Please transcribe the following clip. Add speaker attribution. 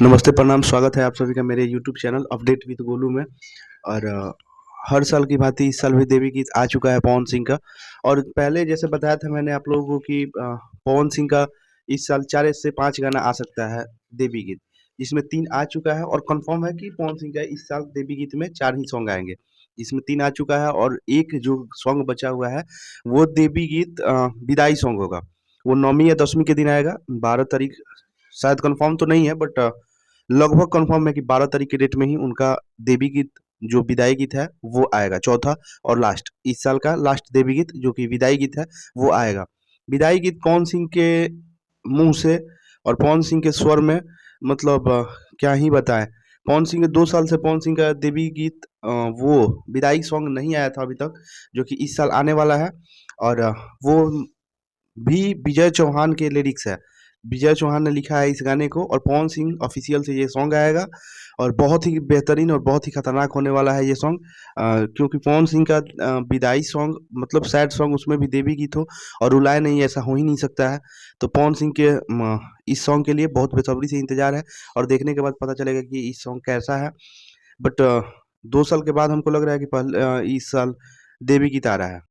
Speaker 1: नमस्ते, प्रणाम, स्वागत है आप सभी का मेरे YouTube channel update with Golu में। और हर साल की भांति इस साल भी देवी गीत आ चुका है पवन सिंह का। और पहले जैसे बताया था मैंने आप लोगों को कि पवन सिंह का इस साल 4 से 5 गाना आ सकता है देवी गीत, जिसमें 3 आ चुका है और कंफर्म है कि पवन सिंह का इस साल देवी गीत में 4 ही सॉन्ग आएँगे। इसमें 3 आ चुका है और एक जो सॉन्ग बचा हुआ है, वो देवी गीत विदाई सॉन्ग होगा। वो 9वीं या 10वीं के दिन आएगा, 12 तारीख शायद कंफर्म तो नहीं है, बट लगभग कंफर्म है कि 12 तारीख के डेट में ही उनका देवी गीत जो विदाई गीत है वो आएगा, चौथा और लास्ट इस साल का लास्ट देवी गीत जो कि विदाई गीत है वो आएगा। विदाई गीत पवन सिंह के मुंह से और पवन सिंह के स्वर में, मतलब क्या ही बताएं। पवन सिंह के 2 साल से पवन सिंह का देवी गीत वो विदाई सॉन्ग नहीं आया था अभी तक, जो कि इस साल आने वाला है। और वो भी विजय चौहान के लिरिक्स है। विजय चौहान ने लिखा है इस गाने को और पवन सिंह ऑफिशियल से ये सॉन्ग आएगा। और बहुत ही बेहतरीन और बहुत ही खतरनाक होने वाला है ये सॉन्ग, क्योंकि पवन सिंह का विदाई सॉन्ग मतलब सैड सॉन्ग, उसमें भी देवी गीत हो और रुलाए नहीं, ऐसा हो ही नहीं सकता है। तो पवन सिंह के इस सॉन्ग के लिए बहुत बेसब्री से इंतजार है और देखने के बाद पता चलेगा कि इस सॉन्ग कैसा है। बट 2 साल के बाद हमको लग रहा है कि इस साल देवी गीत आ रहा है।